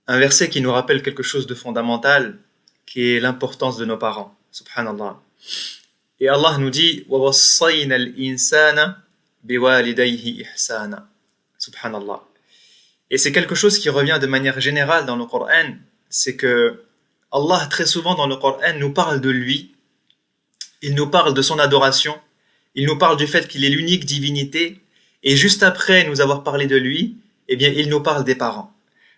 un verset qui nous rappelle quelque chose de fondamental, qui est l'importance de nos parents. Subhanallah. Et Allah nous dit وَوَصَّيْنَا الْإِنسَانَ بِوَالِدَيْهِ إِحْسَانًا. Subhanallah. Et c'est quelque chose qui revient de manière générale dans le Coran, c'est que Allah très souvent dans le Coran nous parle de lui, il nous parle de son adoration, il nous parle du fait qu'il est l'unique divinité, et juste après nous avoir parlé de lui, eh bien il nous parle des parents.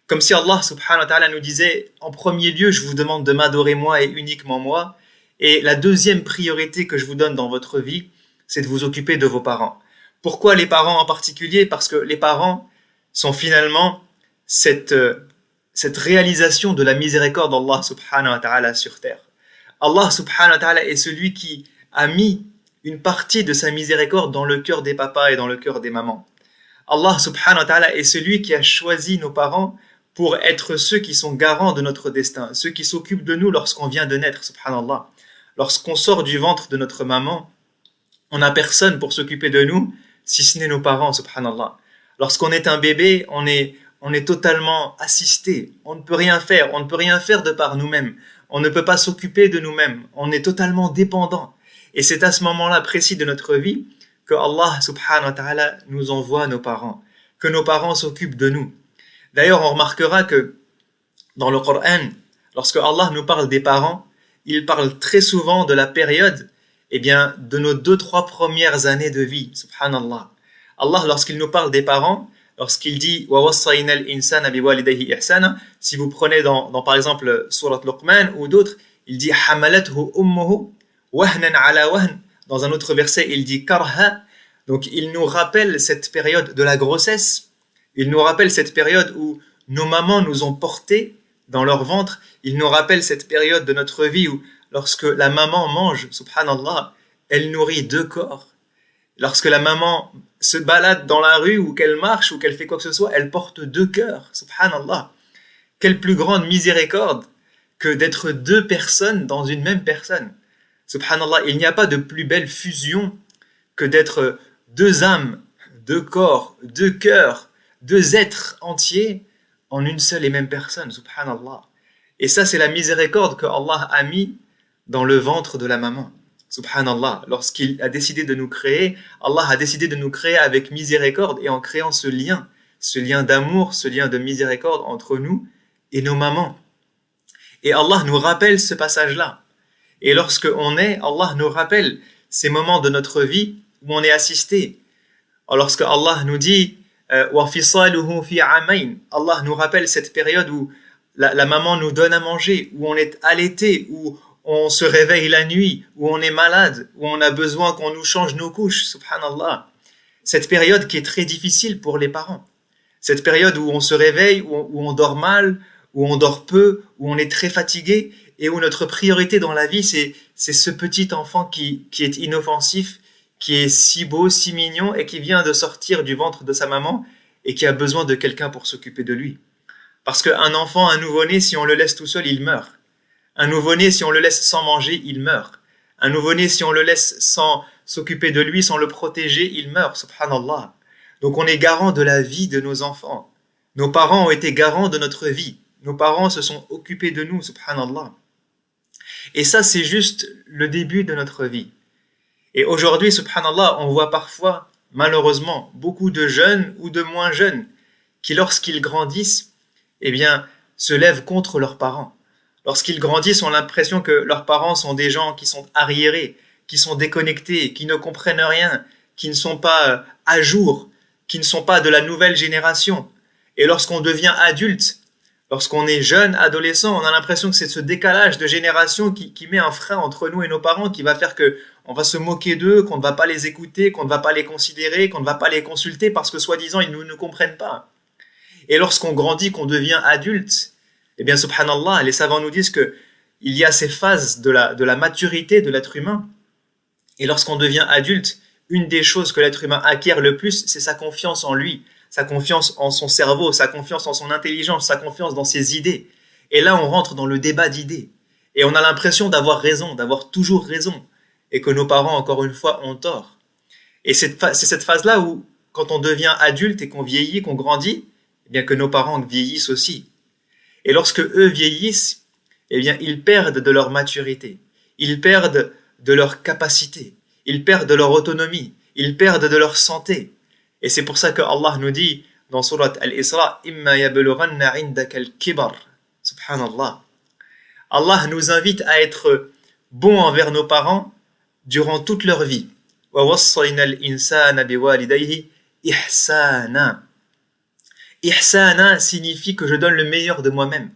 Comme si Allah subhanahu wa ta'ala nous disait, en premier lieu, je vous demande de m'adorer moi et uniquement moi, et la deuxième priorité que je vous donne dans votre vie, c'est de vous occuper de vos parents. Pourquoi les parents en particulier? Parce que les parents sont finalement cette réalisation de la miséricorde d'Allah subhanahu wa ta'ala sur terre. Allah subhanahu wa ta'ala est celui qui a mis une partie de sa miséricorde dans le cœur des papas et dans le cœur des mamans. Allah subhanahu wa ta'ala est celui qui a choisi nos parents pour être ceux qui sont garants de notre destin, ceux qui s'occupent de nous lorsqu'on vient de naître, subhanallah. Lorsqu'on sort du ventre de notre maman, on n'a personne pour s'occuper de nous, si ce n'est nos parents, subhanallah. Lorsqu'on est un bébé, on est totalement assisté, on ne peut rien faire de par nous-mêmes, on ne peut pas s'occuper de nous-mêmes, on est totalement dépendant. Et c'est à ce moment-là précis de notre vie que Allah subhanahu wa ta'ala nous envoie nos parents, que nos parents s'occupent de nous. D'ailleurs, on remarquera que dans le Coran, lorsque Allah nous parle des parents, il parle très souvent de la période, de nos 2-3 premières années de vie, subhanallah. Allah, lorsqu'il nous parle des parents, lorsqu'il dit وَوَصَّيْنَا الْإِنسَانَ بِوَالِدَيْهِ إِحْسَانًا, si vous prenez dans par exemple Surat Luqman ou d'autres, il dit حَمَلَتْهُ أُمُّهُ وَهْنًا عَلَى وَهْنٍ. Dans un autre verset, il dit karha. Donc il nous rappelle cette période de la grossesse, il nous rappelle cette période où nos mamans nous ont portés dans leur ventre, il nous rappelle cette période de notre vie où lorsque la maman mange, subhanallah, elle nourrit 2 corps. Lorsque la maman se balade dans la rue ou qu'elle marche ou qu'elle fait quoi que ce soit, elle porte 2 cœurs, subhanallah. Quelle plus grande miséricorde que d'être 2 personnes dans une même personne. Subhanallah, il n'y a pas de plus belle fusion que d'être 2 âmes, 2 corps, 2 cœurs, 2 êtres entiers en une seule et même personne, subhanallah. Et ça, c'est la miséricorde que Allah a mis dans le ventre de la maman. Subhanallah, lorsqu'il a décidé de nous créer, Allah a décidé de nous créer avec miséricorde et en créant ce lien d'amour, ce lien de miséricorde entre nous et nos mamans. Et Allah nous rappelle ce passage-là. Et lorsque on est, Allah nous rappelle ces moments de notre vie où on est assisté. Lorsque Allah nous dit وَفِصَالُهُ فِي عَامَيْنِ, Allah nous rappelle cette période où la maman nous donne à manger, où on est allaité, où on se réveille la nuit, où on est malade, où on a besoin qu'on nous change nos couches, subhanallah. Cette période qui est très difficile pour les parents. Cette période où on se réveille, où on dort mal, où on dort peu, où on est très fatigué, et où notre priorité dans la vie, c'est ce petit enfant qui est inoffensif, qui est si beau, si mignon, et qui vient de sortir du ventre de sa maman, et qui a besoin de quelqu'un pour s'occuper de lui. Parce qu'un enfant, un nouveau-né, si on le laisse tout seul, il meurt. Un nouveau-né, si on le laisse sans manger, il meurt. Un nouveau-né, si on le laisse sans s'occuper de lui, sans le protéger, il meurt, subhanallah. Donc on est garant de la vie de nos enfants. Nos parents ont été garants de notre vie. Nos parents se sont occupés de nous, subhanallah. Et ça, c'est juste le début de notre vie. Et aujourd'hui, subhanallah, on voit parfois, malheureusement, beaucoup de jeunes ou de moins jeunes qui, lorsqu'ils grandissent, se lèvent contre leurs parents. Lorsqu'ils grandissent, on a l'impression que leurs parents sont des gens qui sont arriérés, qui sont déconnectés, qui ne comprennent rien, qui ne sont pas à jour, qui ne sont pas de la nouvelle génération. Et lorsqu'on devient adulte, lorsqu'on est jeune, adolescent, on a l'impression que c'est ce décalage de génération qui met un frein entre nous et nos parents, qui va faire que on va se moquer d'eux, qu'on ne va pas les écouter, qu'on ne va pas les considérer, qu'on ne va pas les consulter parce que soi-disant ils ne comprennent pas. Et lorsqu'on grandit, qu'on devient adulte, subhanallah, les savants nous disent que il y a ces phases de la maturité de l'être humain. Et lorsqu'on devient adulte, une des choses que l'être humain acquiert le plus, c'est sa confiance en lui, sa confiance en son cerveau, sa confiance en son intelligence, sa confiance dans ses idées. Et là, on rentre dans le débat d'idées. Et on a l'impression d'avoir raison, d'avoir toujours raison. Et que nos parents, encore une fois, ont tort. Et c'est cette phase-là où, quand on devient adulte et qu'on vieillit, qu'on grandit, que nos parents vieillissent aussi. Et lorsque eux vieillissent, eh bien, ils perdent de leur maturité, ils perdent de leur capacité, ils perdent de leur autonomie, ils perdent de leur santé. Et c'est pour ça que Allah nous dit dans Surat Al-Isra, Imma yablughanna indaka al-kibar. Subhanallah. Allah nous invite à être bons envers nos parents durant toute leur vie. Wa wassayna al-insana biwalidayhi ihsana. Ihsana signifie que je donne le meilleur de moi-même.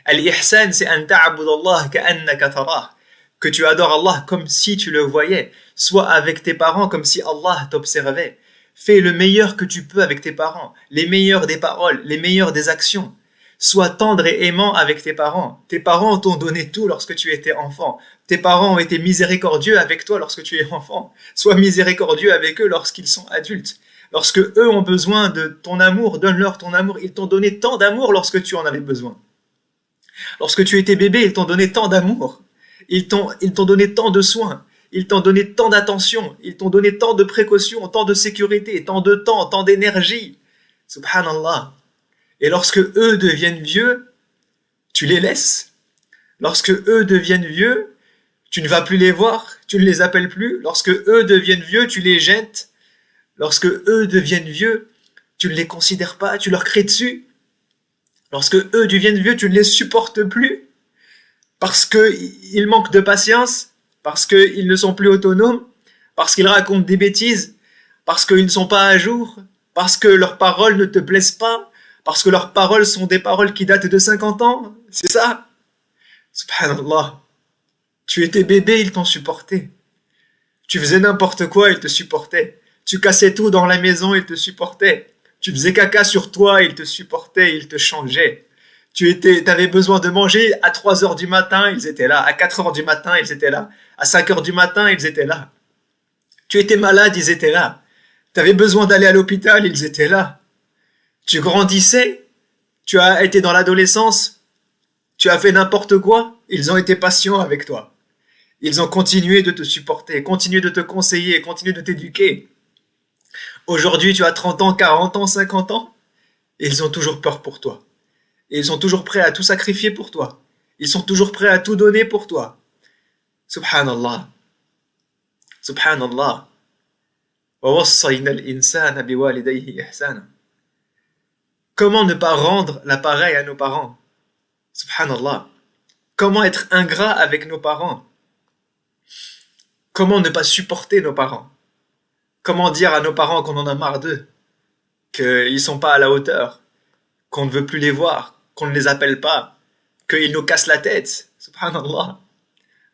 Al-ihsan, c'est an ta'bud Allah ka'annaka tarah, que tu adores Allah comme si tu le voyais, soit avec tes parents comme si Allah t'observait. Fais le meilleur que tu peux avec tes parents, les meilleures des paroles, les meilleures des actions. Sois tendre et aimant avec tes parents. Tes parents t'ont donné tout lorsque tu étais enfant. Tes parents ont été miséricordieux avec toi lorsque tu es enfant. Sois miséricordieux avec eux lorsqu'ils sont adultes. Lorsque eux ont besoin de ton amour, donne-leur ton amour. Ils t'ont donné tant d'amour lorsque tu en avais besoin. Lorsque tu étais bébé, ils t'ont donné tant d'amour. Ils t'ont donné tant de soins. Ils t'ont donné tant d'attention. Ils t'ont donné tant de précautions, tant de sécurité, tant de temps, tant d'énergie. Subhanallah. Et lorsque eux deviennent vieux, tu les laisses. Lorsque eux deviennent vieux, tu ne vas plus les voir, tu ne les appelles plus. Lorsque eux deviennent vieux, tu les jettes. Lorsque eux deviennent vieux, tu ne les considères pas, tu leur cries dessus. Lorsque eux deviennent vieux, tu ne les supportes plus. Parce qu'ils manquent de patience, parce qu'ils ne sont plus autonomes, parce qu'ils racontent des bêtises, parce qu'ils ne sont pas à jour, parce que leurs paroles ne te plaisent pas, parce que leurs paroles sont des paroles qui datent de 50 ans. C'est ça. Subhanallah. Tu étais bébé, ils t'ont supporté. Tu faisais n'importe quoi, ils te supportaient. Tu cassais tout dans la maison, ils te supportaient. Tu faisais caca sur toi, ils te supportaient, ils te changeaient. T'avais besoin de manger à 3 heures du matin, ils étaient là. À 4 heures du matin, ils étaient là. À 5 heures du matin, ils étaient là. Tu étais malade, ils étaient là. Tu avais besoin d'aller à l'hôpital, ils étaient là. Tu grandissais, tu as été dans l'adolescence, tu as fait n'importe quoi, ils ont été patients avec toi. Ils ont continué de te supporter, continué de te conseiller, continué de t'éduquer. Aujourd'hui, tu as 30 ans, 40 ans, 50 ans, et ils ont toujours peur pour toi. Et ils sont toujours prêts à tout sacrifier pour toi. Ils sont toujours prêts à tout donner pour toi. Subhanallah. Subhanallah. وَوَصَّيْنَا الْإِنسَانَ بِوَالِدَيْهِ إِحْسَانًا. Comment ne pas rendre l'appareil à nos parents? Subhanallah. Comment être ingrat avec nos parents? Comment ne pas supporter nos parents? Comment dire à nos parents qu'on en a marre d'eux? Qu'ils ne sont pas à la hauteur? Qu'on ne veut plus les voir? Qu'on ne les appelle pas? Qu'ils nous cassent la tête? Subhanallah.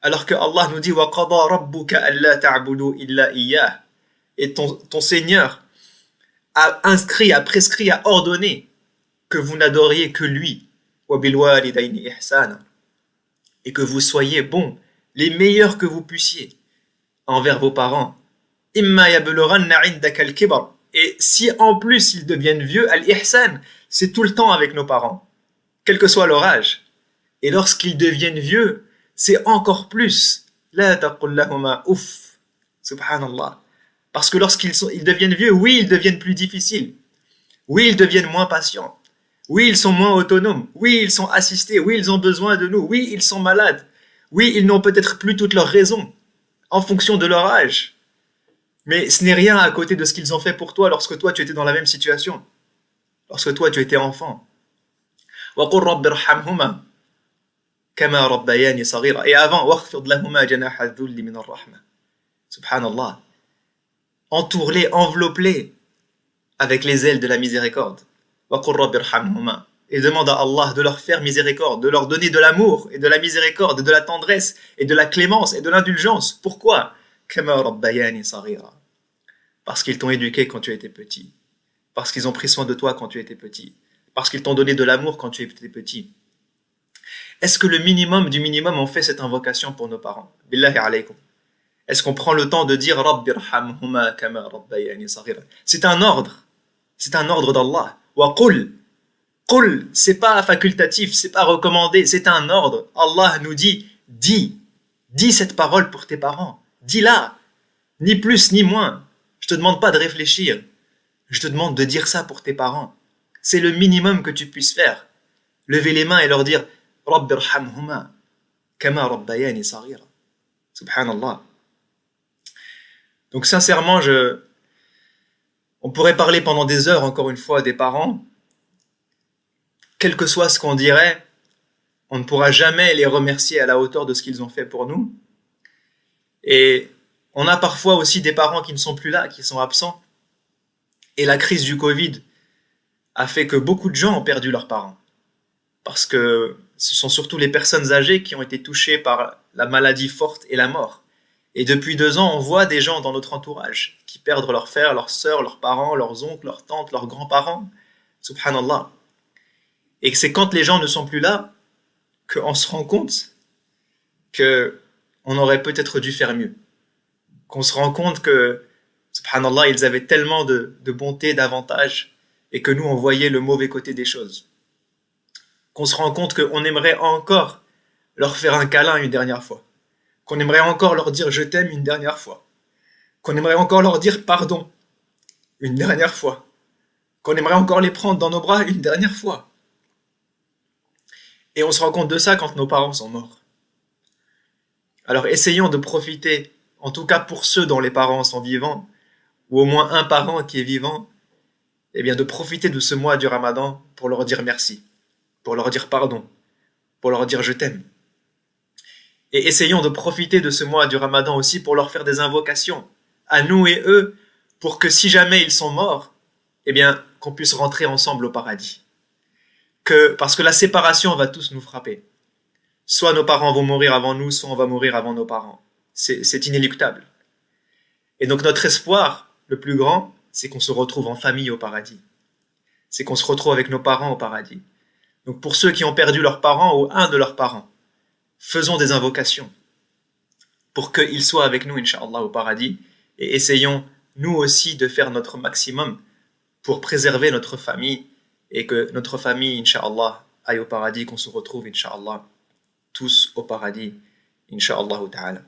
Alors que Allah nous dit وَقَضَى رَبُّكَ أَلَّا تَعْبُدُوا إِلَّا إِيَّاهُ. Et ton Seigneur a inscrit, a prescrit, a ordonné que vous n'adoriez que lui. وَبِالْوَالِدَيْنِ إِحْسَانًا. Et que vous soyez bons, les meilleurs que vous puissiez envers vos parents. إِمَّا يَبْلُغَنَّ عِنْدَكَ الْكِبَرَ. Et si en plus ils deviennent vieux, al-ihsan, c'est tout le temps avec nos parents, quel que soit leur âge. Et lorsqu'ils deviennent vieux, c'est encore plus. La taqul lahuma uff. Subhanallah. Parce que ils deviennent vieux, oui, ils deviennent plus difficiles. Oui, ils deviennent moins patients. Oui, ils sont moins autonomes. Oui, ils sont assistés. Oui, ils ont besoin de nous. Oui, ils sont malades. Oui, ils n'ont peut-être plus toutes leurs raisons en fonction de leur âge. Mais ce n'est rien à côté de ce qu'ils ont fait pour toi lorsque toi tu étais dans la même situation. Lorsque toi tu étais enfant. وَقُلْ رَبِّ ارْحَمْهُمَا كَمَا رَبَّيَانِي صَغِيرًا. Et avant, وَاخْفِضْ لَهُمَا جَنَاحَ الذُّلِّ مِنَ الرَّحْمَةِ. Subhanallah. Entoure-les, enveloppe-les avec les ailes de la miséricorde. وَقُلْ رَبِّ ارْحَمْهُمَا. Et demande à Allah de leur faire miséricorde, de leur donner de l'amour et de la miséricorde, et de la tendresse et de la clémence et de l'indulgence. Pourquoi? كَمَا رَبَّيَانِي صَغِيرًا. Parce qu'ils t'ont éduqué quand tu étais petit. Parce qu'ils ont pris soin de toi quand tu étais petit. Parce qu'ils t'ont donné de l'amour quand tu étais petit. Est-ce que le minimum du minimum on fait cette invocation pour nos parents? Billahi alaykum. Est-ce qu'on prend le temps de dire Rabbi irhamhuma kama rabbayani saghira? C'est un ordre. C'est un ordre d'Allah. Wa qul. Qul, c'est pas facultatif, c'est pas recommandé, c'est un ordre. Allah nous dit, dis cette parole pour tes parents. Dis-la. Ni plus ni moins. Je te demande pas de réfléchir. Je te demande de dire ça pour tes parents. C'est le minimum que tu puisses faire. lever les mains et leur dire Rabbi irhamhuma kama rabbayani saghira. Subhanallah. Donc sincèrement, on pourrait parler pendant des heures, encore une fois, des parents. Quel que soit ce qu'on dirait, on ne pourra jamais les remercier à la hauteur de ce qu'ils ont fait pour nous. Et on a parfois aussi des parents qui ne sont plus là, qui sont absents. Et la crise du Covid a fait que beaucoup de gens ont perdu leurs parents. Parce que ce sont surtout les personnes âgées qui ont été touchées par la maladie forte et la mort. Et depuis 2 ans, on voit des gens dans notre entourage qui perdent leurs frères, leurs sœurs, leurs parents, leurs oncles, leurs tantes, leurs grands-parents. Subhanallah. Et c'est quand les gens ne sont plus là qu'on se rend compte qu'on aurait peut-être dû faire mieux. Qu'on se rend compte que, subhanallah, ils avaient tellement de bonté, d'avantages, et que nous, on voyait le mauvais côté des choses. Qu'on se rend compte qu'on aimerait encore leur faire un câlin une dernière fois. Qu'on aimerait encore leur dire « je t'aime » une dernière fois. Qu'on aimerait encore leur dire « pardon » une dernière fois. Qu'on aimerait encore les prendre dans nos bras une dernière fois. Et on se rend compte de ça quand nos parents sont morts. Alors essayons de profiter, en tout cas pour ceux dont les parents sont vivants, ou au moins un parent qui est vivant, eh bien de profiter de ce mois du Ramadan pour leur dire merci, pour leur dire pardon, pour leur dire je t'aime. Et essayons de profiter de ce mois du Ramadan aussi pour leur faire des invocations, à nous et eux, pour que si jamais ils sont morts, eh bien qu'on puisse rentrer ensemble au paradis. Parce que la séparation va tous nous frapper. Soit nos parents vont mourir avant nous, soit on va mourir avant nos parents. C'est inéluctable. Et donc notre espoir, le plus grand, c'est qu'on se retrouve en famille au paradis. C'est qu'on se retrouve avec nos parents au paradis. Donc pour ceux qui ont perdu leurs parents ou un de leurs parents, faisons des invocations pour qu'ils soient avec nous, Inch'Allah, au paradis, et essayons, nous aussi, de faire notre maximum pour préserver notre famille et que notre famille, Inch'Allah, aille au paradis, qu'on se retrouve, Inch'Allah, tous au paradis, Inch'Allah ta'ala.